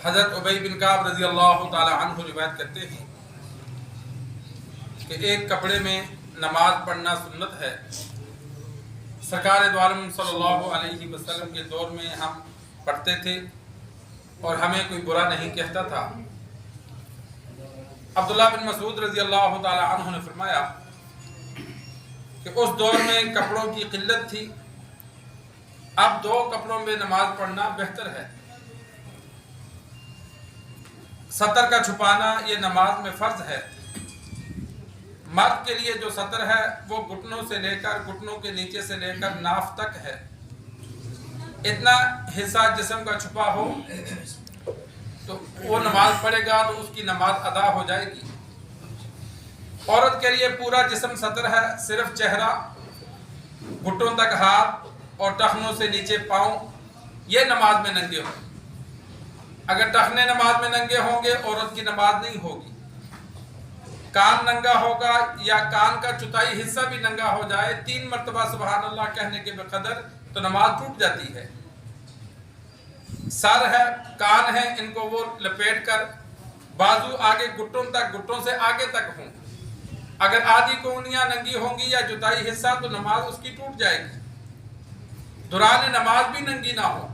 حضرت ابی بن کعب رضی اللہ تعالی عنہ روایت کرتے ہیں کہ ایک کپڑے میں نماز پڑھنا سنت ہے۔ سرکار دو عالم صلی اللہ علیہ وسلم کے دور میں ہم پڑھتے تھے اور ہمیں کوئی برا نہیں کہتا تھا۔ عبداللہ بن مسعود رضی اللہ تعالی عنہ نے فرمایا کہ اس دور میں کپڑوں کی قلت تھی، اب 2 کپڑوں میں نماز پڑھنا بہتر ہے۔ سطر کا چھپانا یہ نماز میں فرض ہے۔ مرد کے لیے جو سطر ہے وہ گھٹنوں سے لے کر گھٹنوں کے نیچے سے لے کر ناف تک ہے۔ اتنا حصہ جسم کا چھپا ہو تو وہ نماز پڑھے گا تو اس کی نماز ادا ہو جائے گی۔ عورت کے لیے پورا جسم سطر ہے، صرف چہرہ، گھٹنوں تک ہاتھ اور ٹخنوں سے نیچے پاؤں یہ نماز میں ننگے ہوں۔ اگر ٹخنے نماز میں ننگے ہوں گے عورت کی نماز نہیں ہوگی۔ کان ننگا ہوگا یا کان کا چوتھائی حصہ بھی ننگا ہو جائے 3 مرتبہ سبحان اللہ کہنے کے بقدر تو نماز ٹوٹ جاتی ہے۔ سر ہے، کان ہے، ان کو وہ لپیٹ کر بازو آگے گھٹوں تک، گھٹوں سے آگے تک ہوں۔ اگر آدھی کونیاں ننگی ہوں گی یا چوتھائی حصہ تو نماز اس کی ٹوٹ جائے گی۔ دوران نماز بھی ننگی نہ ہو،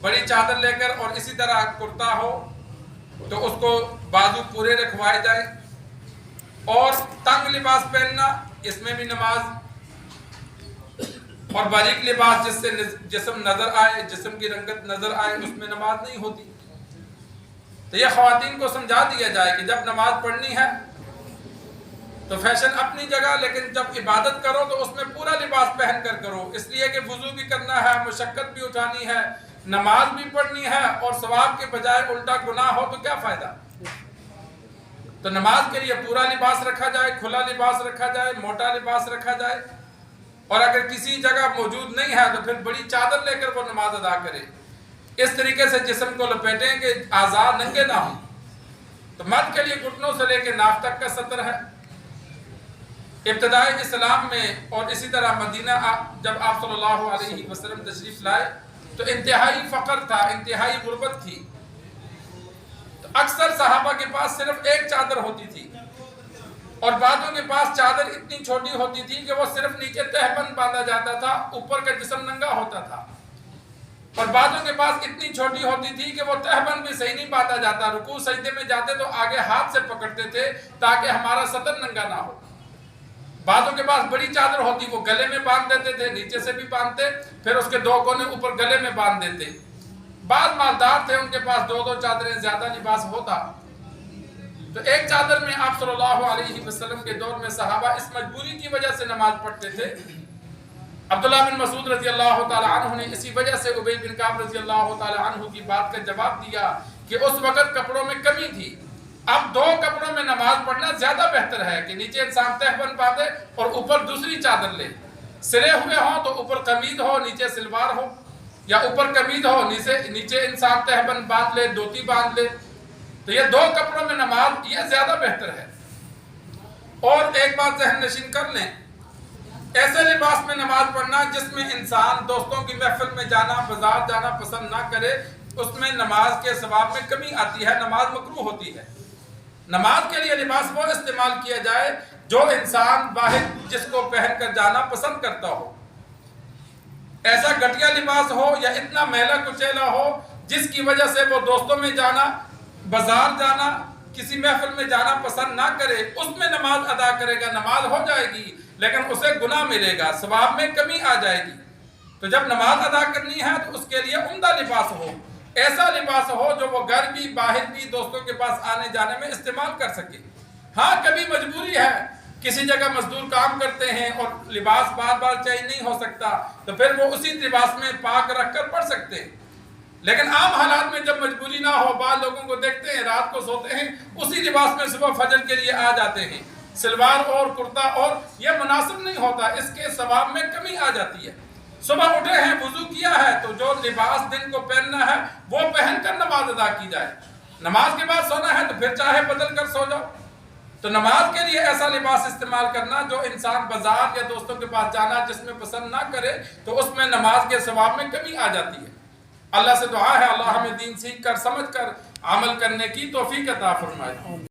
بڑی چادر لے کر اور اسی طرح کرتا ہو تو اس کو بازو پورے رکھوائے جائے۔ اور تنگ لباس پہننا اس میں بھی نماز، اور باریک لباس جس سے جسم نظر آئے، جسم کی رنگت نظر آئے، اس میں نماز نہیں ہوتی۔ تو یہ خواتین کو سمجھا دیا جائے کہ جب نماز پڑھنی ہے تو فیشن اپنی جگہ، لیکن جب عبادت کرو تو اس میں پورا لباس پہن کر کرو، اس لیے کہ وضو بھی کرنا ہے، مشقت بھی اٹھانی ہے، نماز بھی پڑھنی ہے، اور ثواب کے بجائے الٹا گناہ ہو تو کیا فائدہ۔ تو نماز کے لیے پورا لباس رکھا جائے، کھلا لباس رکھا جائے، موٹا لباس رکھا جائے، اور اگر کسی جگہ موجود نہیں ہے تو پھر بڑی چادر لے کر وہ نماز ادا کرے۔ اس طریقے سے جسم کو لپیٹیں کہ اعضاء ننگے نہ ہوں۔ تو مرد کے لیے گھٹنوں سے لے کے ناف تک کا سطر ہے۔ ابتدائی اسلام میں اور اسی طرح مدینہ جب آپ صلی اللہ علیہ وسلم تشریف لائے تو انتہائی فقر تھا، انتہائی غربت تھی۔ تو اکثر صحابہ کے پاس صرف ایک چادر ہوتی تھی، اور بعضوں کے پاس چادر اتنی چھوٹی ہوتی تھی کہ وہ صرف نیچے تہبند باندھا جاتا تھا، اوپر کا جسم ننگا ہوتا تھا، اور بعضوں کے پاس اتنی چھوٹی ہوتی تھی کہ وہ تہبند بھی صحیح نہیں باندھا جاتا، رکوع سجدے میں جاتے تو آگے ہاتھ سے پکڑتے تھے تاکہ ہمارا سطر ننگا نہ ہو۔ بعضوں کے پاس بڑی چادر ہوتی، وہ گلے میں باندھ دیتے تھے، نیچے سے بھی باندھتے، پھر اس کے 2 کونے اوپر گلے میں باندھ دیتے۔ بعض مالدار تھے، ان کے پاس 2 چادریں، زیادہ لباس ہوتا۔ تو ایک چادر میں آپ صلی اللہ علیہ وسلم کے دور میں صحابہ اس مجبوری کی وجہ سے نماز پڑھتے تھے۔ عبداللہ بن مسعود رضی اللہ تعالی عنہ نے اسی وجہ سے ابی بن کعب رضی اللہ تعالی عنہ کی بات کا جواب دیا کہ اس وقت کپڑوں میں کمی تھی، اب 2 کپڑوں میں نماز پڑھنا زیادہ بہتر ہے کہ نیچے انسان تہبند باندھے اور اوپر دوسری چادر لے۔ سلے ہوئے ہوں تو اوپر قمیض ہو، نیچے سلوار ہو، یا اوپر قمیض ہو، نیچے انسان تہبند باندھ لے، دھوتی باندھ لے۔ تو یہ 2 کپڑوں میں نماز یہ زیادہ بہتر ہے۔ اور ایک بات ذہن نشین کر لیں، ایسے لباس میں نماز پڑھنا جس میں انسان دوستوں کی محفل میں جانا، بازار جانا پسند نہ کرے، اس میں نماز کے ثواب میں کمی آتی ہے، نماز مکروہ ہوتی ہے۔ نماز کے لیے لباس وہ استعمال کیا جائے جو انسان باہر جس کو پہن کر جانا پسند کرتا ہو۔ ایسا گھٹیا لباس ہو یا اتنا میلا کچیلا ہو جس کی وجہ سے وہ دوستوں میں جانا، بازار جانا، کسی محفل میں جانا پسند نہ کرے، اس میں نماز ادا کرے گا، نماز ہو جائے گی لیکن اسے گناہ ملے گا، ثواب میں کمی آ جائے گی۔ تو جب نماز ادا کرنی ہے تو اس کے لیے عمدہ لباس ہو، ایسا لباس ہو جو وہ گھر بھی باہر بھی دوستوں کے پاس آنے جانے میں استعمال کر سکے۔ ہاں کبھی مجبوری ہے، کسی جگہ مزدور کام کرتے ہیں اور لباس بار بار چینج نہیں ہو سکتا تو پھر وہ اسی لباس میں پاک رکھ کر پڑھ سکتے ہیں، لیکن عام حالات میں جب مجبوری نہ ہو، بعض لوگوں کو دیکھتے ہیں رات کو سوتے ہیں اسی لباس میں صبح فجر کے لیے آ جاتے ہیں، سلوار اور کرتا، اور یہ مناسب نہیں ہوتا، اس کے ثواب میں کمی آ جاتی ہے۔ صبح اٹھے ہیں، وضو کیا ہے تو جو لباس دن کو پہننا ہے وہ پہن کر نماز ادا کی جائے۔ نماز کے بعد سونا ہے تو پھر چاہے بدل کر سو جاؤ۔ تو نماز کے لیے ایسا لباس استعمال کرنا جو انسان بازار یا دوستوں کے پاس جانا جس میں پسند نہ کرے تو اس میں نماز کے ثواب میں کمی آ جاتی ہے۔ اللہ سے دعا ہے اللہ ہمیں دین سیکھ کر سمجھ کر عمل کرنے کی توفیق عطا فرمائے.